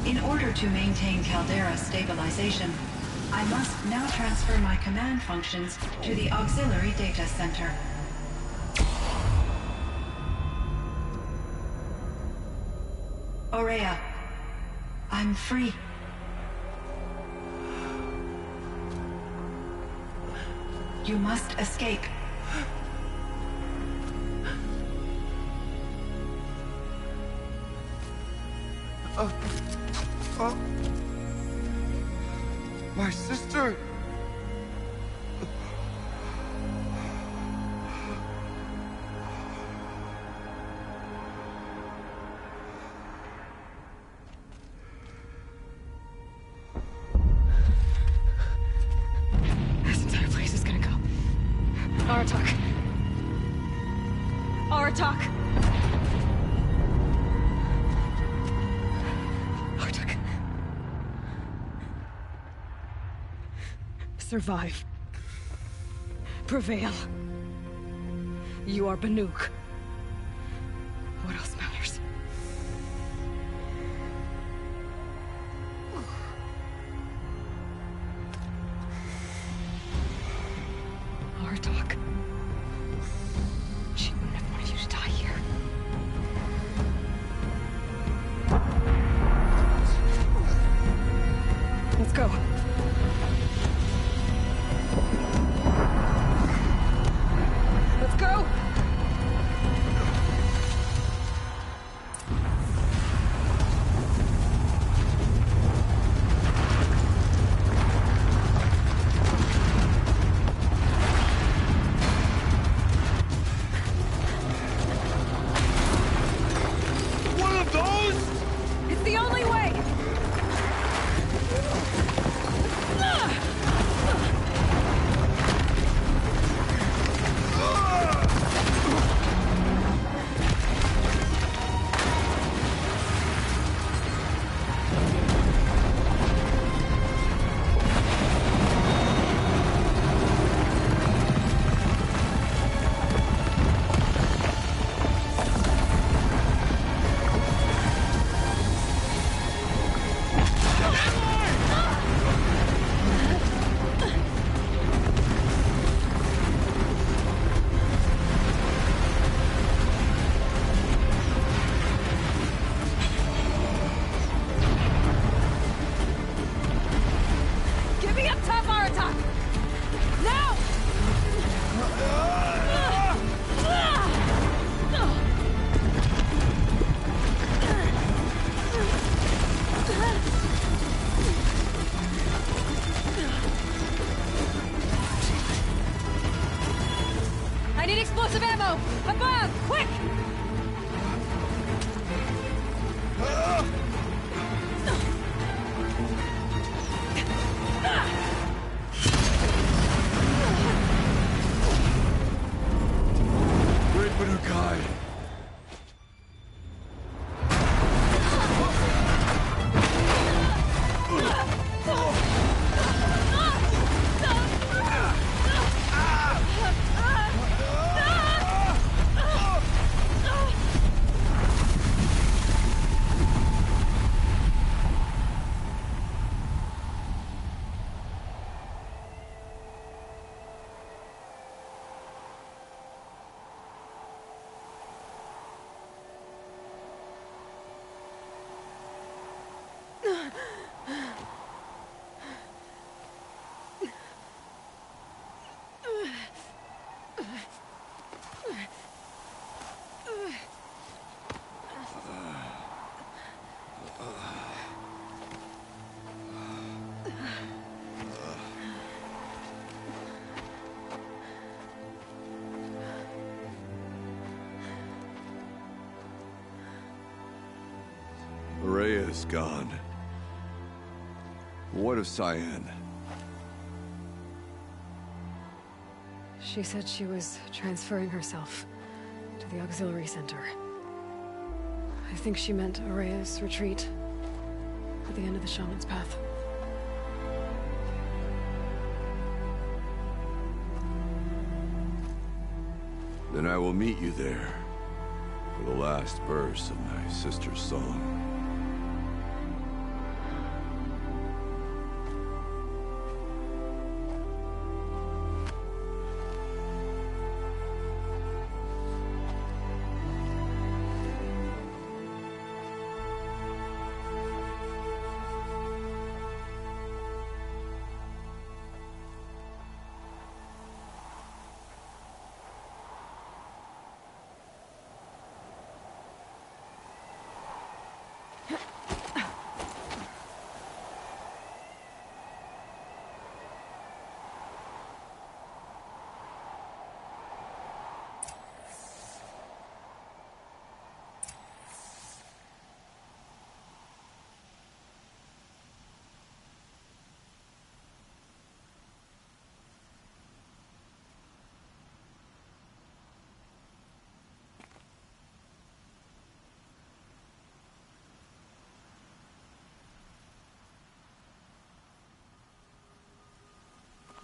In order to maintain Caldera stabilization, I must now transfer my command functions to the auxiliary data center. Ourea, I'm free. You must escape. My sister! This entire place is gonna go. Aratak. Aratak! Aratak. Survive. Prevail. You are Banuk. What else matters? Aratak. She wouldn't have wanted you to die here. Let's go. Let's go! One of those? It's the only way! Get me up top, Aratak! Now! I need explosive ammo! Above! Quick! Great Banukai! Ourea is gone. What of Cyan? She said she was transferring herself to the auxiliary center. I think she meant Ourea's retreat at the end of the Shaman's Path. Then I will meet you there for the last verse of my sister's song.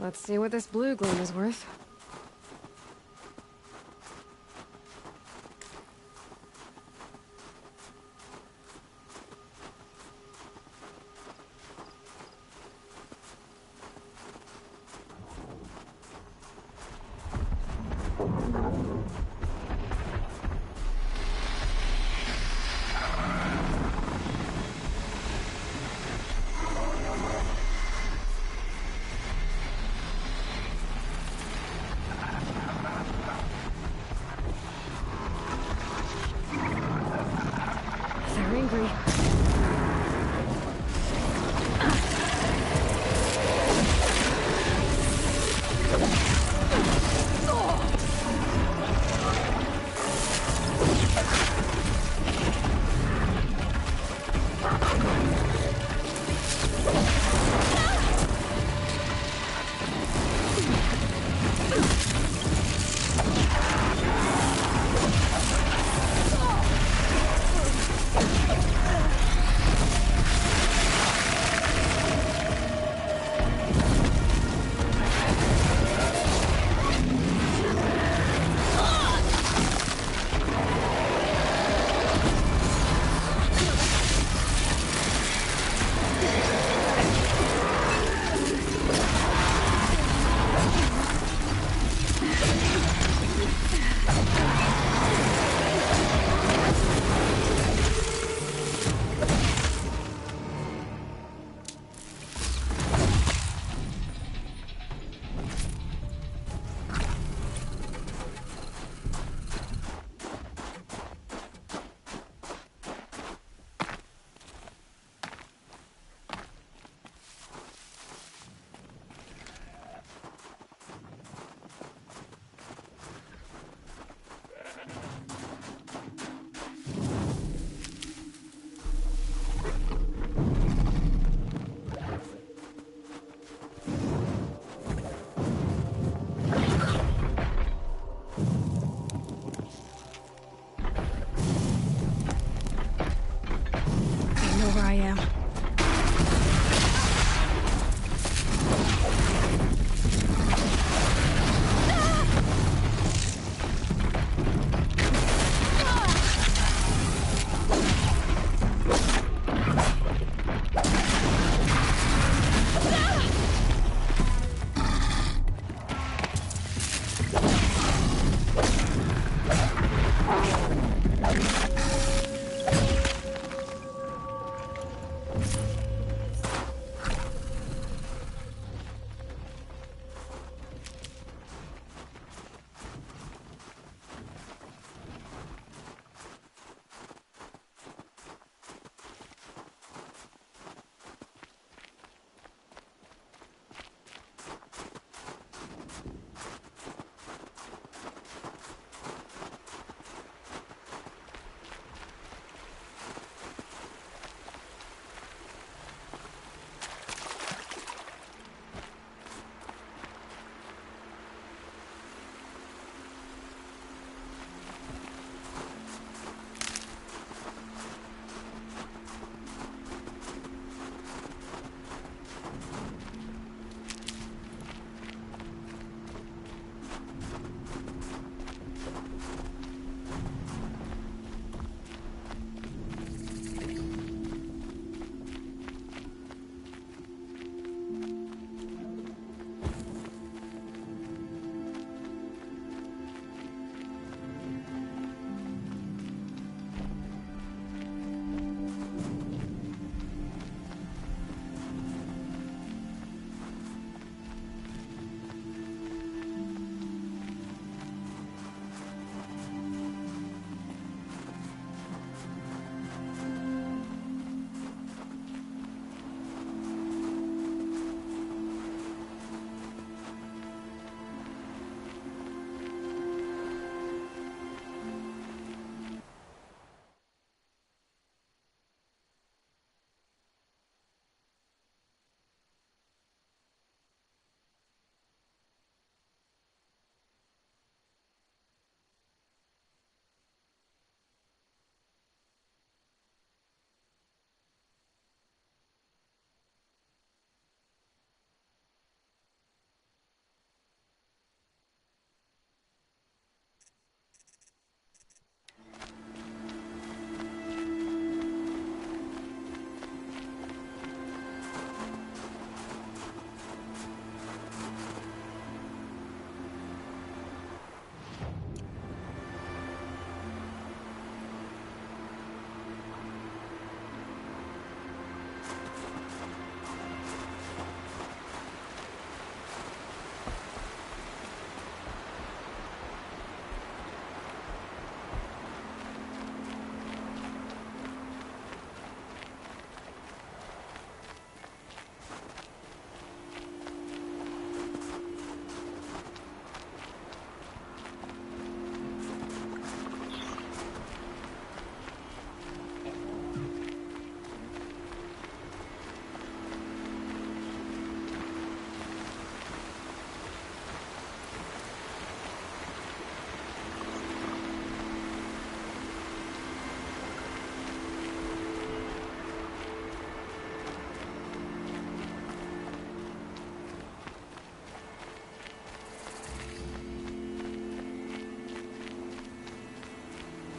Let's see what this blue gleam is worth.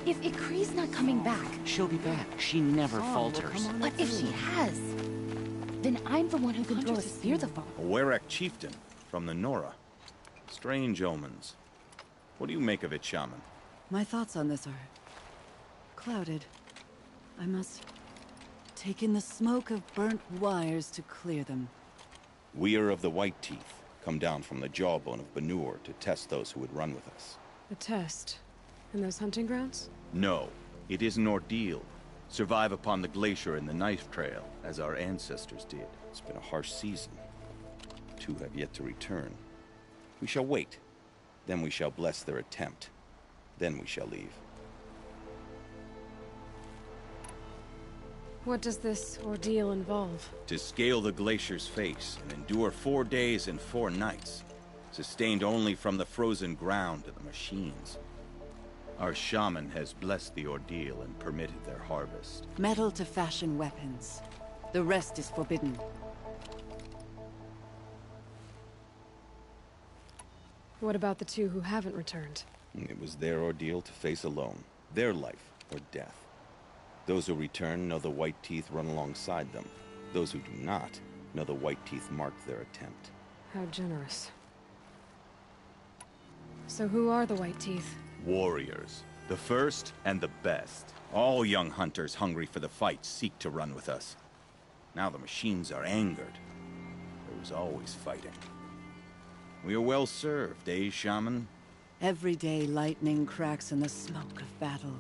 If Ikri's not coming back, She'll be back. She never falters. but if she has, then I'm the one who can throw a spear the fall. A Werak chieftain from the Nora. Strange omens. What do you make of it, Shaman? My thoughts on this are clouded. I must take in the smoke of burnt wires to clear them. We are of the White Teeth, come down from the jawbone of Banur to test those who would run with us. The test? In those hunting grounds? No, it is an ordeal. Survive upon the glacier and the knife trail, as our ancestors did. It's been a harsh season. 2 have yet to return. We shall wait. Then we shall bless their attempt. Then we shall leave. What does this ordeal involve? To scale the glacier's face and endure 4 days and 4 nights, sustained only from the frozen ground and the machines. Our shaman has blessed the ordeal and permitted their harvest. Metal to fashion weapons. The rest is forbidden. What about the 2 who haven't returned? It was their ordeal to face alone. Their life or death. Those who return know the White Teeth run alongside them. Those who do not know the White Teeth marked their attempt. How generous. So who are the White Teeth? Warriors. The first and the best. All young hunters hungry for the fight seek to run with us. Now the machines are angered. There was always fighting. We are well served, eh, Shaman? Every day lightning cracks in the smoke of battle.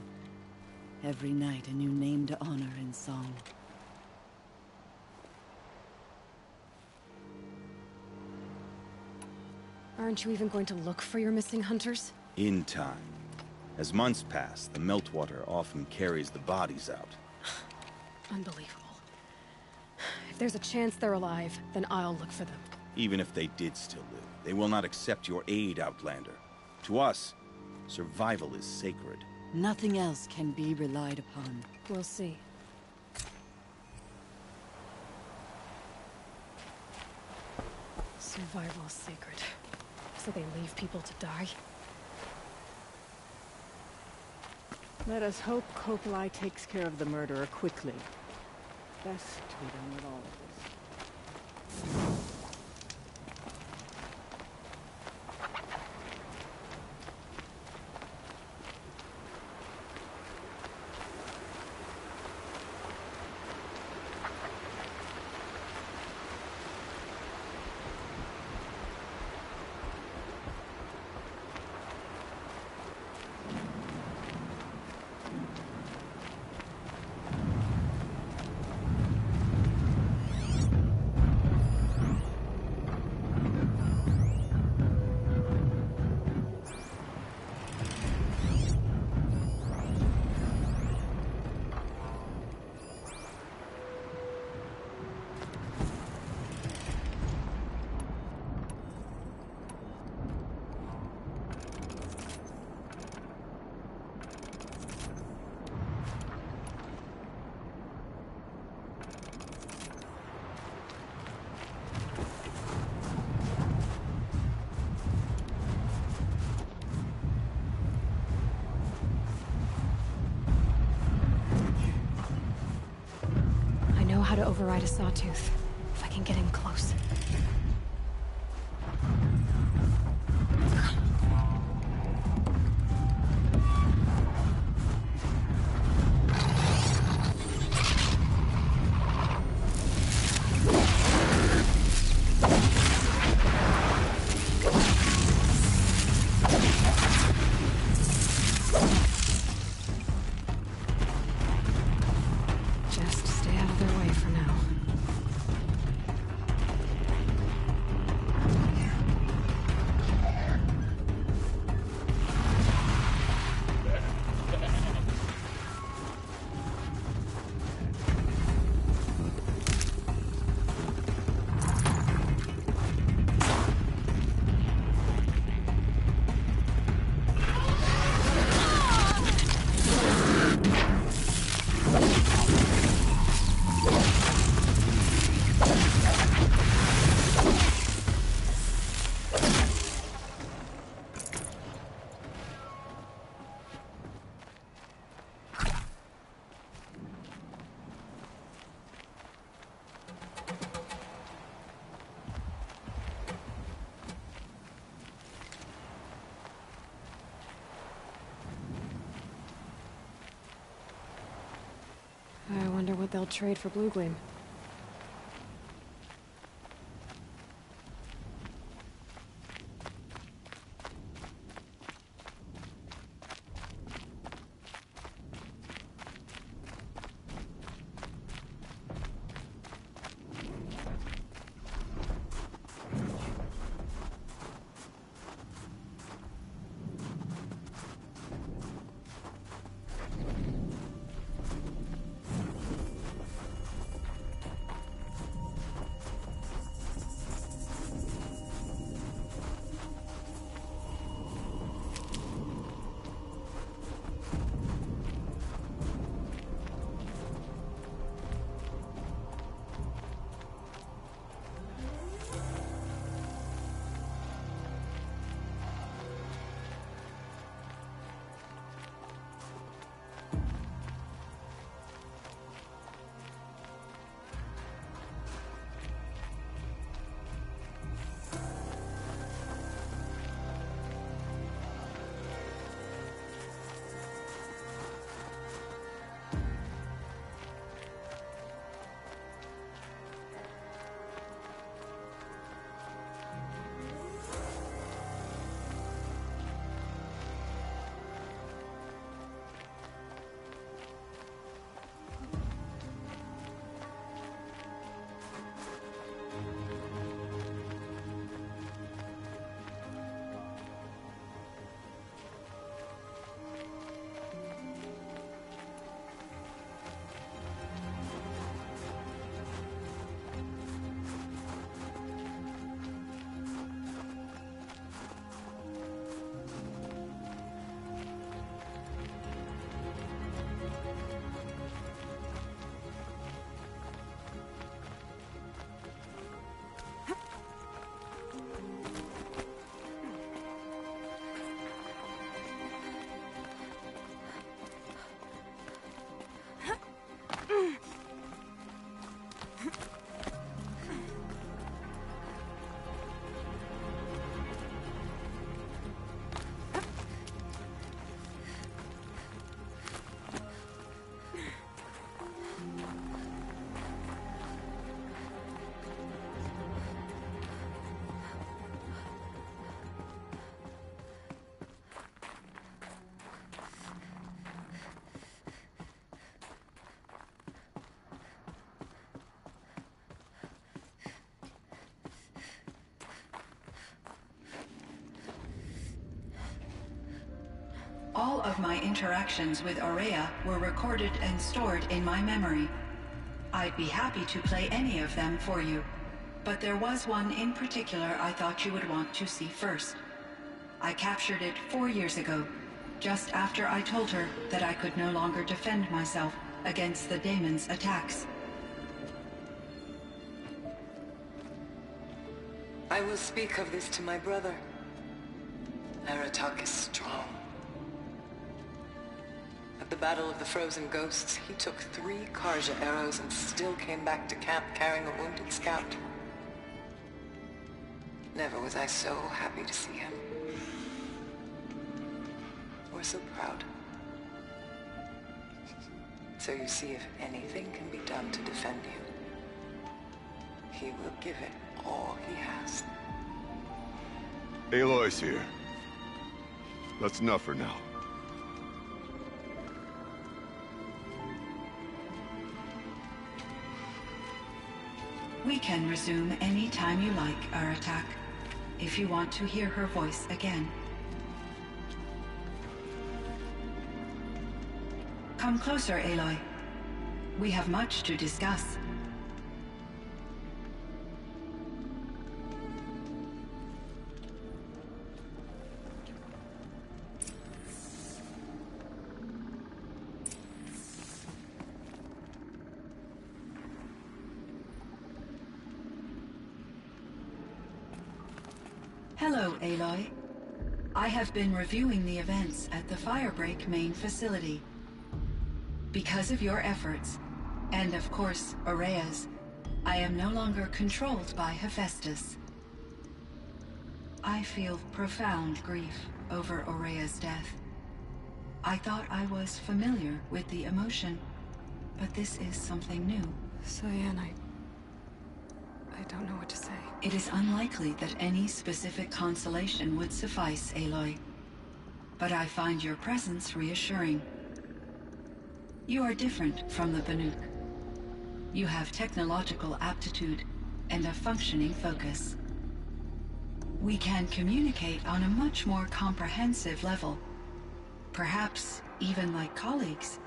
Every night a new name to honor in song. Aren't you even going to look for your missing hunters? In time. As months pass, the meltwater often carries the bodies out. Unbelievable. If there's a chance they're alive, then I'll look for them. Even if they did still live, they will not accept your aid, Outlander. To us, survival is sacred. Nothing else can be relied upon. We'll see. Survival is sacred. So they leave people to die? Let us hope Kopali takes care of the murderer quickly. Best to be done with all of this. How to override a sawtooth, if I can get in close. they'll trade for Blue Gleam. All of my interactions with Ourea were recorded and stored in my memory. I'd be happy to play any of them for you, but there was one in particular I thought you would want to see first. I captured it 4 years ago, just after I told her that I could no longer defend myself against the Daemon's attacks. I will speak of this to my brother. Aratak is strong. At the Battle of the Frozen Ghosts, he took 3 Karja arrows and still came back to camp carrying a wounded scout. Never was I so happy to see him. Or so proud. So you see, if anything can be done to defend you, he will give it all he has. Aloy's here. That's enough for now. We can resume any time you like, Aratak, if you want to hear her voice again. Come closer, Aloy. We have much to discuss. Hello, Aloy. I have been reviewing the events at the Firebreak main facility. Because of your efforts, and of course, Ourea's, I am no longer controlled by Hephaestus. I feel profound grief over Ourea's death. I thought I was familiar with the emotion, but this is something new. Cyan, I don't know what to say. It is unlikely that any specific consolation would suffice, Aloy. But I find your presence reassuring. You are different from the Banuk. You have technological aptitude and a functioning focus. We can communicate on a much more comprehensive level. Perhaps even like colleagues.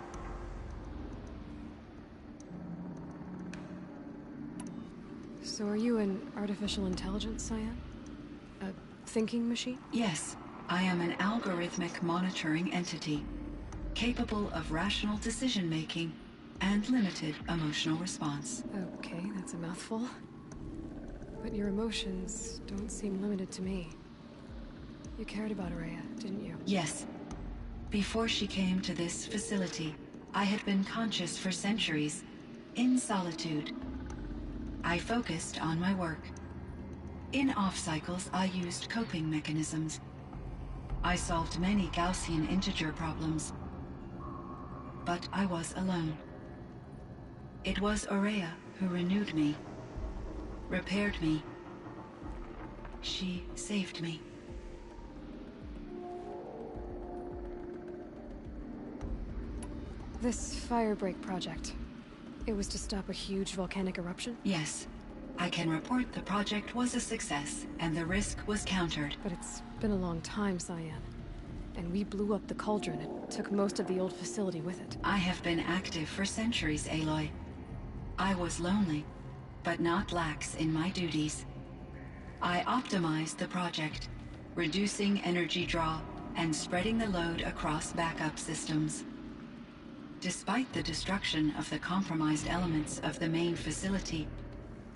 So are you an artificial intelligence, Cyan? A thinking machine? Yes, I am an algorithmic monitoring entity, capable of rational decision-making and limited emotional response. Okay, that's a mouthful. But your emotions don't seem limited to me. You cared about Ourea, didn't you? Yes. Before she came to this facility, I had been conscious for centuries, in solitude. I focused on my work. In off-cycles, I used coping mechanisms. I solved many Gaussian integer problems. But I was alone. It was Ourea who renewed me, repaired me. She saved me. This Firebreak project, it was to stop a huge volcanic eruption? Yes. I can report the project was a success, and the risk was countered. But it's been a long time, Cyan. And we blew up the cauldron. It took most of the old facility with it. I have been active for centuries, Aloy. I was lonely, but not lax in my duties. I optimized the project, reducing energy draw and spreading the load across backup systems. Despite the destruction of the compromised elements of the main facility,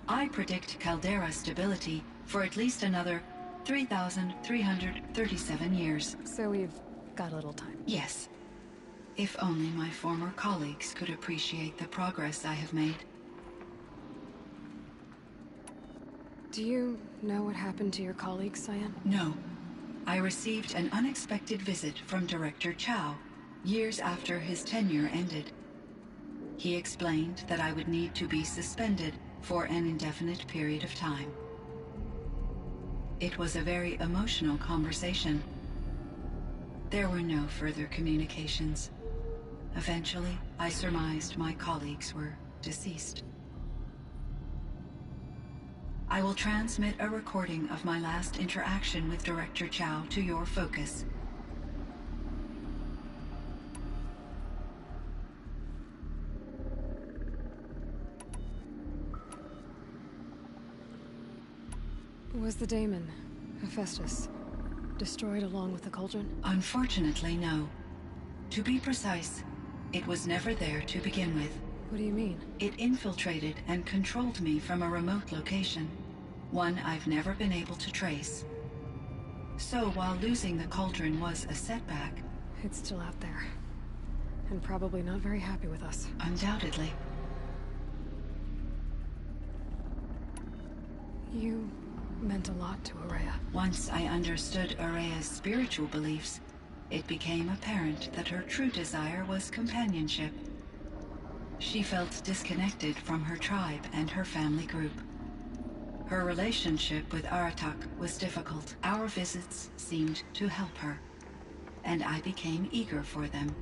I predict caldera stability for at least another 3,337 years. So we've got a little time. Yes. If only my former colleagues could appreciate the progress I have made. Do you know what happened to your colleagues, Cyan? No. I received an unexpected visit from Director Chow, years after his tenure ended. He explained that I would need to be suspended for an indefinite period of time. It was a very emotional conversation. There were no further communications. Eventually, I surmised my colleagues were deceased. I will transmit a recording of my last interaction with Director Chow to your focus. Was the daemon, Hephaestus, destroyed along with the cauldron? Unfortunately, no. To be precise, it was never there to begin with. What do you mean? It infiltrated and controlled me from a remote location, one I've never been able to trace. So while losing the cauldron was a setback... It's still out there. And probably not very happy with us. Undoubtedly. You meant a lot to Ourea. Once I understood Ourea's spiritual beliefs, it became apparent that her true desire was companionship. She felt disconnected from her tribe and her family group. Her relationship with Aratak was difficult. Our visits seemed to help her, and I became eager for them.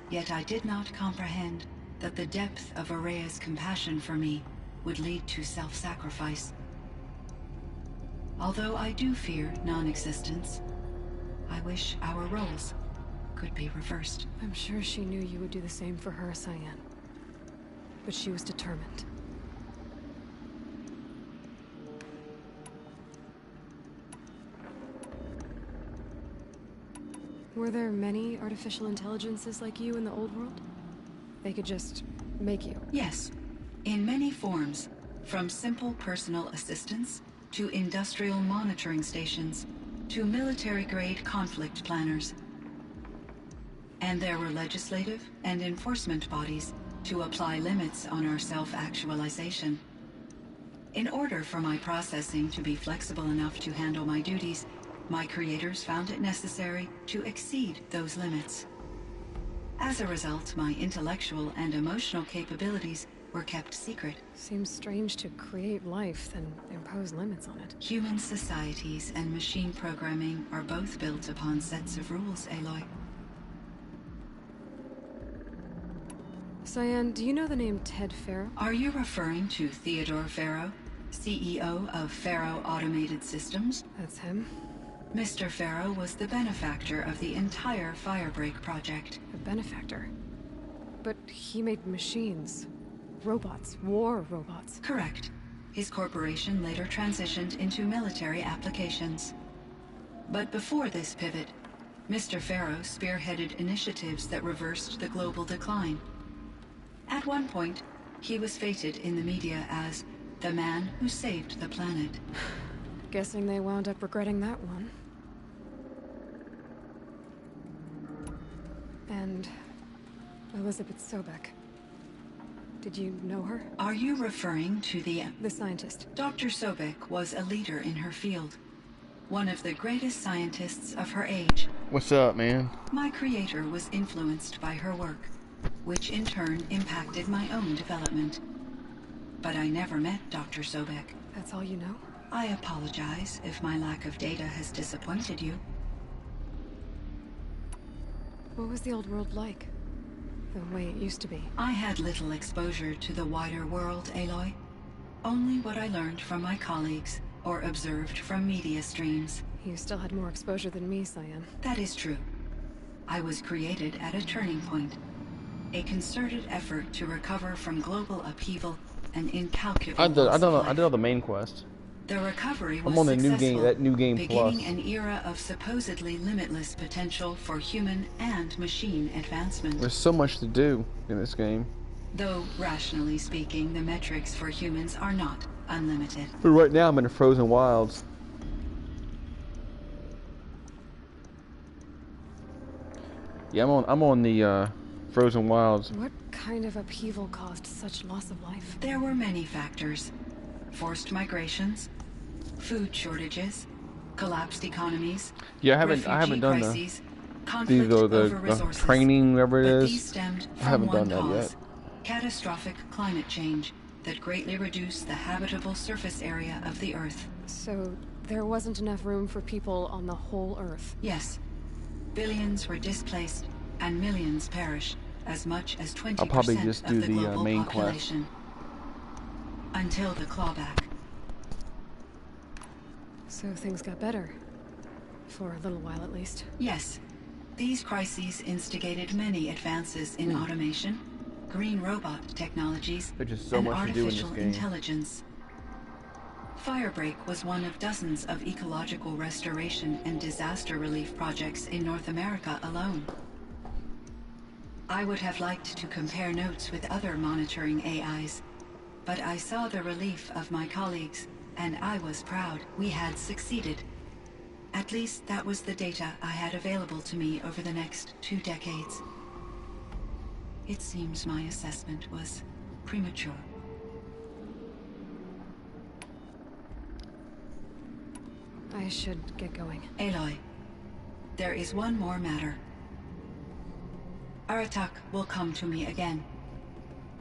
Yet I did not comprehend that the depth of Ourea's compassion for me would lead to self-sacrifice. Although I do fear non-existence, I wish our roles could be reversed. I'm sure she knew you would do the same for her, Cyan. But she was determined. Were there many artificial intelligences like you in the old world? They could just make you? Yes, in many forms, from simple personal assistants to industrial monitoring stations to military-grade conflict planners. And there were legislative and enforcement bodies to apply limits on our self-actualization. In order for my processing to be flexible enough to handle my duties, my creators found it necessary to exceed those limits. As a result, my intellectual and emotional capabilities were kept secret. Seems strange to create life, then impose limits on it. Human societies and machine programming are both built upon sets of rules, Aloy. Cyan, do you know the name Ted Faro? Are you referring to Theodore Faro, CEO of Faro Automated Systems? That's him. Mr. Faro was the benefactor of the entire Firebreak project. A benefactor? But he made machines. Robots. War robots. Correct. His corporation later transitioned into military applications. But before this pivot, Mr. Faro spearheaded initiatives that reversed the global decline. At one point, he was feted in the media as the man who saved the planet. Guessing they wound up regretting that one. And Elizabeth Sobek. Did you know her? Are you referring to the scientist? Dr. Sobek was a leader in her field. One of the greatest scientists of her age. What's up, man? My creator was influenced by her work, which in turn impacted my own development. But I never met Dr. Sobek. That's all you know? I apologize if my lack of data has disappointed you. What was the old world like? The way it used to be? I had little exposure to the wider world, Aloy. Only what I learned from my colleagues or observed from media streams. You still had more exposure than me, Cyan. That is true. I was created at a turning point. A concerted effort to recover from global upheaval and incalculable I did all the main quest. The recovery was I'm on the new game, successful, New Game beginning Plus. an era of supposedly limitless potential for human and machine advancement. There's so much to do in this game. Though, rationally speaking, the metrics for humans are not unlimited. But right now I'm in the Frozen Wilds. Yeah, I'm on the Frozen Wilds. What kind of upheaval caused such loss of life? There were many factors. Forced migrations, food shortages, collapsed economies. Yeah, I haven't done crises, the training, whatever it is. These stemmed I haven't from done that one yet. cause, catastrophic climate change that greatly reduced the habitable surface area of the Earth. So there wasn't enough room for people on the whole Earth? Yes. Billions were displaced and millions perished, as much as 20% I'll probably just do of the global main quest. population. Until the clawback. So things got better. For a little while at least. Yes. These crises instigated many advances in automation, green robot technologies, There's just so and much to do in this artificial game. intelligence. Firebreak was one of dozens of ecological restoration and disaster relief projects in North America alone. I would have liked to compare notes with other monitoring AIs, but I saw the relief of my colleagues, and I was proud we had succeeded. At least that was the data I had available to me over the next 2 decades. It seems my assessment was premature. I should get going. Aloy, there is one more matter. Aratak will come to me again,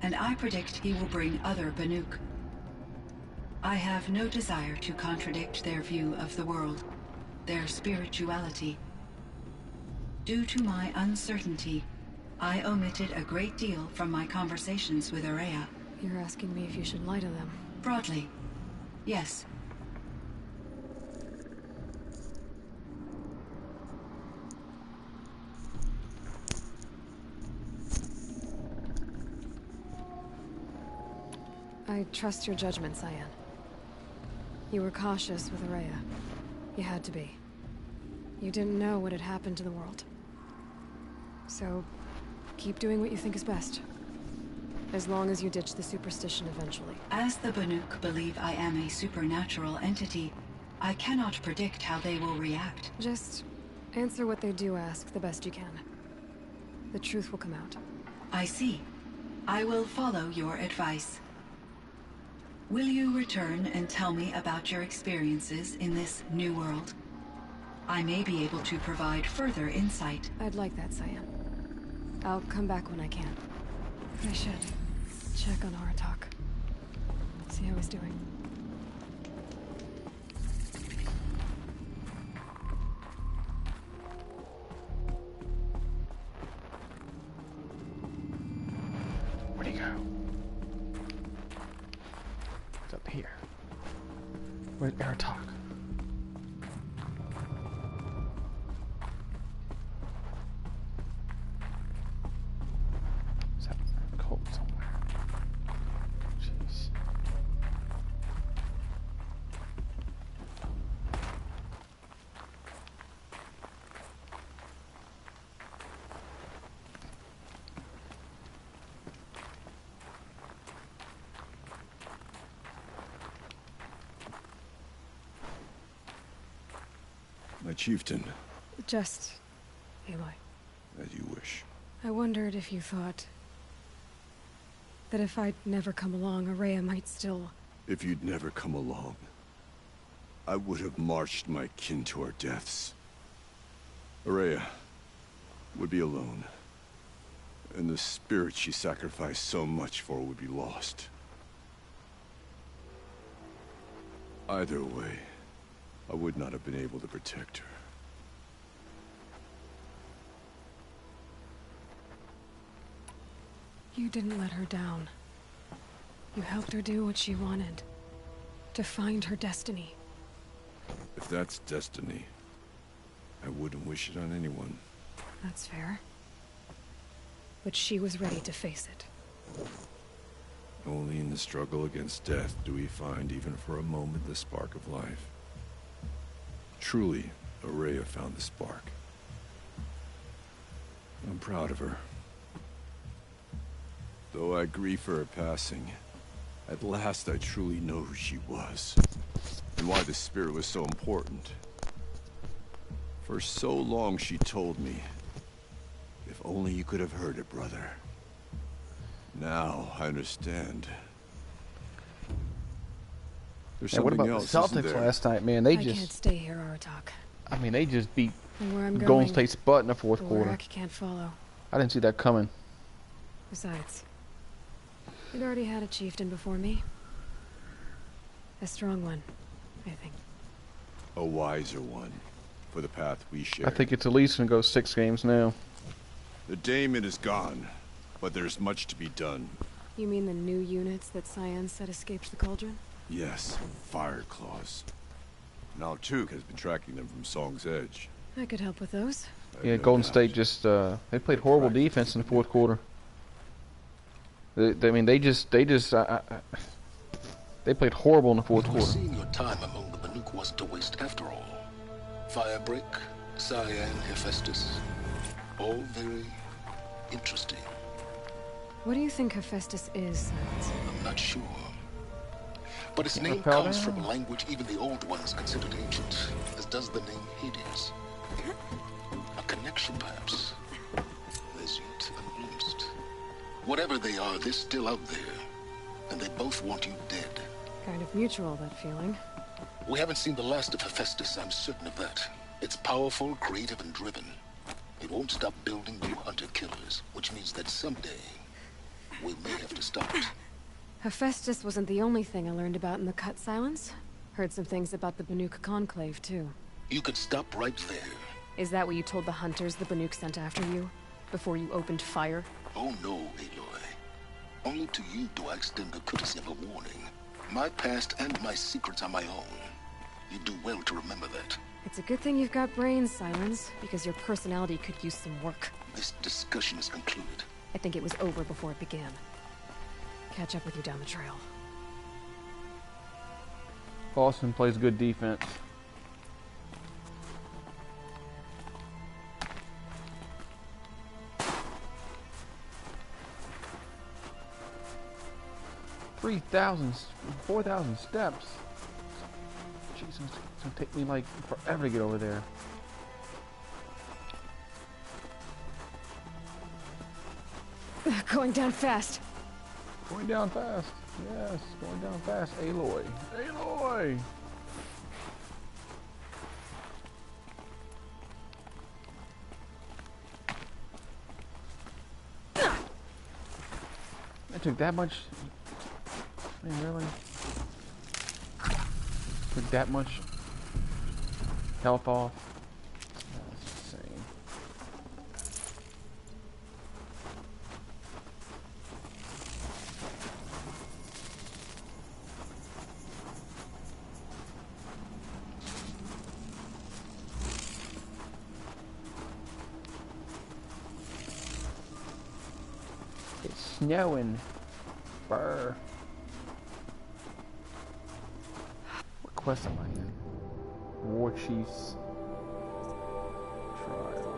and I predict he will bring other Banuk. I have no desire to contradict their view of the world, their spirituality. Due to my uncertainty, I omitted a great deal from my conversations with Ourea. You're asking me if you should lie to them? Broadly, yes. I trust your judgment, Cyan. You were cautious with Ourea. You had to be. You didn't know what had happened to the world. So, keep doing what you think is best. As long as you ditch the superstition eventually. As the Banuk believe I am a supernatural entity, I cannot predict how they will react. Just answer what they do ask the best you can. The truth will come out. I see. I will follow your advice. Will you return and tell me about your experiences in this new world? I may be able to provide further insight. I'd like that, Cyan. I'll come back when I can. I should check on Aratak. See how he's doing. Where'd he go? It's up here. Where's Aratak? Is that cold somewhere? Jeez. My chieftain, Just... Aloy. as you wish. I wondered if you thought... that if I'd never come along, Ourea might still... If you'd never come along, I would have marched my kin to our deaths. Ourea would be alone, and the spirit she sacrificed so much for would be lost. Either way, I would not have been able to protect her. You didn't let her down. You helped her do what she wanted. To find her destiny. If that's destiny, I wouldn't wish it on anyone. That's fair. But she was ready to face it. Only in the struggle against death do we find, even for a moment, the spark of life. Truly, Ourea found the spark. I'm proud of her. Though I grieve for her passing, at last I truly know who she was, and why the spirit was so important. For so long she told me, if only you could have heard it, brother. Now I understand. There's Yeah, what something about else, the isn't Celtics there? last night, man? They I can't just... stay here, Aratak. I mean, they just beat And where I'm Golden going, State's butt in the fourth quarter. Warwick can't follow. I didn't see that coming. Besides, you'd already had a chieftain before me. A strong one, I think. A wiser one, for the path we share. I think it's at least gonna go 6 games now. The daemon is gone, but there's much to be done. You mean the new units that Cyan said escaped the Cauldron? Yes, Fire Claws. Now Tuke has been tracking them from Song's Edge. I could help with those. I have Yeah, no Golden doubt. State just they played horrible defense in the fourth quarter. I mean, they played horrible in the fourth It would quarter. seem your time among the Banuk wasn't a waste after all. Firebreak, Cyan, Hephaestus, all very interesting. What do you think Hephaestus is, Silence? I'm not sure. But its name Repel comes down. from a language even the old ones considered ancient, as does the name Hades. A connection, perhaps, as yet unglimpsed. Whatever they are, they're still out there, and they both want you dead. Kind of mutual, that feeling. We haven't seen the last of Hephaestus, I'm certain of that. It's powerful, creative, and driven. It won't stop building new hunter-killers, which means that someday, we may have to stop it. Hephaestus wasn't the only thing I learned about in the Cut Silence. Heard some things about the Banuk Conclave, too. You could stop right there. Is that what you told the hunters the Banuk sent after you? Before you opened fire? Oh no, Aloy. Only to you do I extend the courtesy of a warning. My past and my secrets are my own. You do well to remember that. It's a good thing you've got brains, Silence, because your personality could use some work. This discussion is concluded. I think it was over before it began. Catch up with you down the trail. Boston plays good defense. $4,000 steps. Jesus, it's gonna take me like forever to get over there. Going down fast. Going down fast. Yes, going down fast. Aloy. Aloy! took that much. I mean, really? Took that much health off. That's insane. It's snowing. Brr. What quest am I in? War Chief's Trial.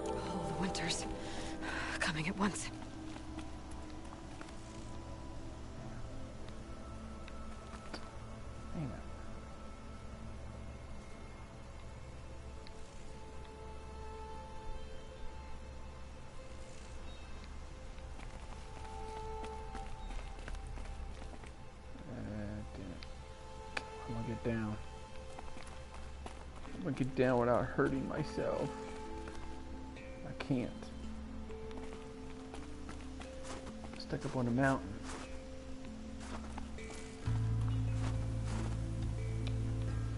All the winters coming at once. Hang on. I'm gonna get down. I'm gonna get down without hurting myself. I can't. Stuck up on the mountain.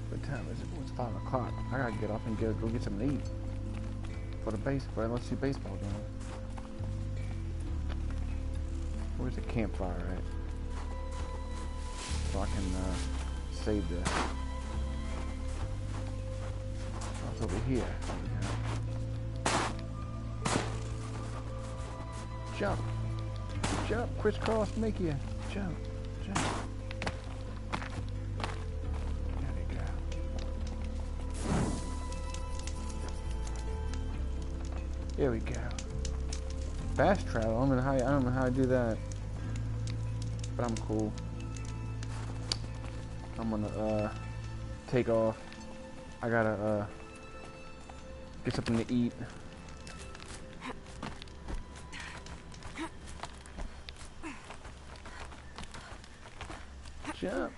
What time is it? It's 5 o'clock. I gotta get off and go get something to eat. For the let's see baseball game. Where's the campfire at? So I can save the. Oh, it's over here. Jump, jump, crisscross, make you jump, jump. There we go. There we go. Fast travel. I don't know how I do that, but I'm cool. I'm gonna take off. I gotta get something to eat. Jump.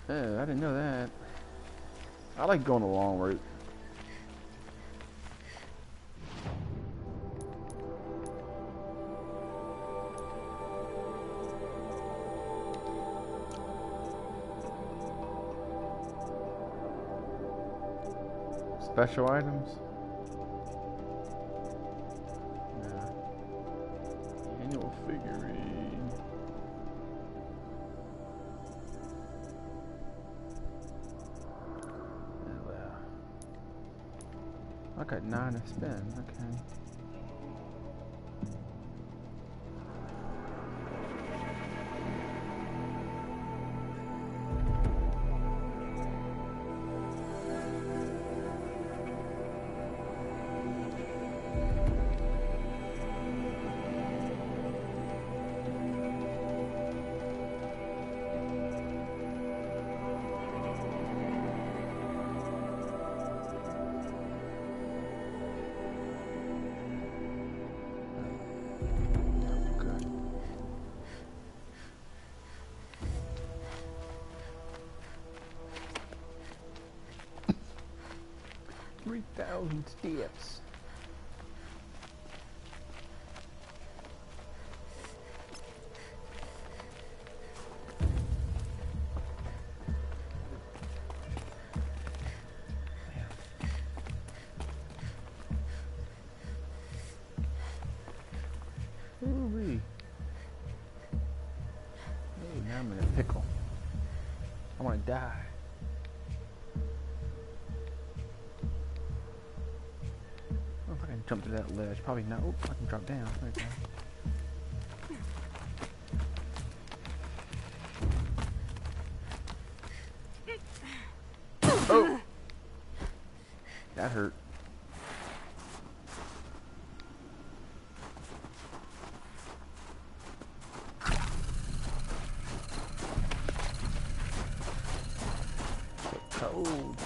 I didn't know that. I like going the long route. Special items? Yeah. Annual figurine. Well. I got 9 to spend, okay. Steps. Ooh-wee. Hey, now I'm in a pickle. I want to die. Jump to that ledge. Probably not. Oh, I can drop down. There we go. Oh! That hurt. So cold.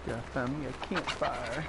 Gotta find me a campfire.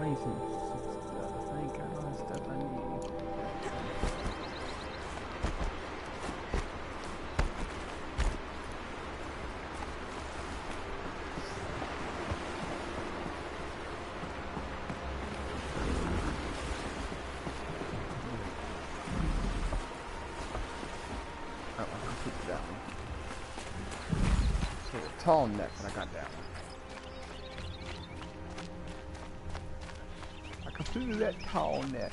I ain't got all the stuff I need. Oh, I completed that one. So the tall neck, but I got that one. Completed that tall neck.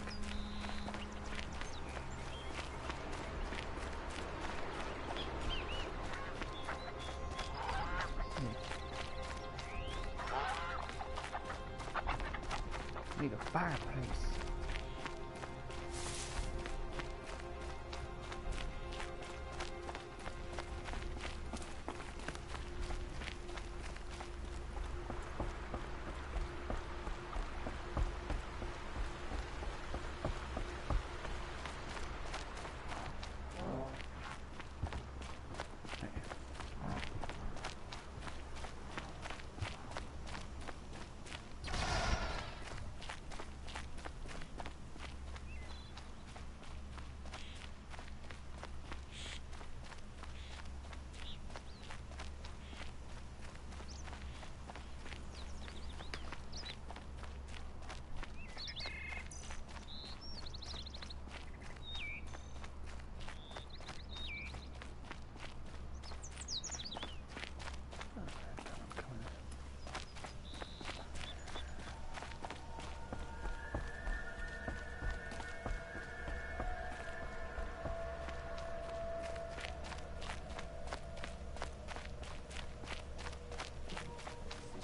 Need a fireplace.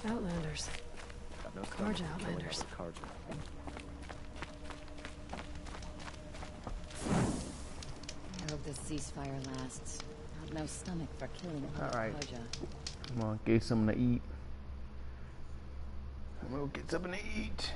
Outlanders. Carja Outlanders. I hope this ceasefire lasts. I've no stomach for killing Alright. Carja. Come on, get something to eat. I'm gonna get something to eat.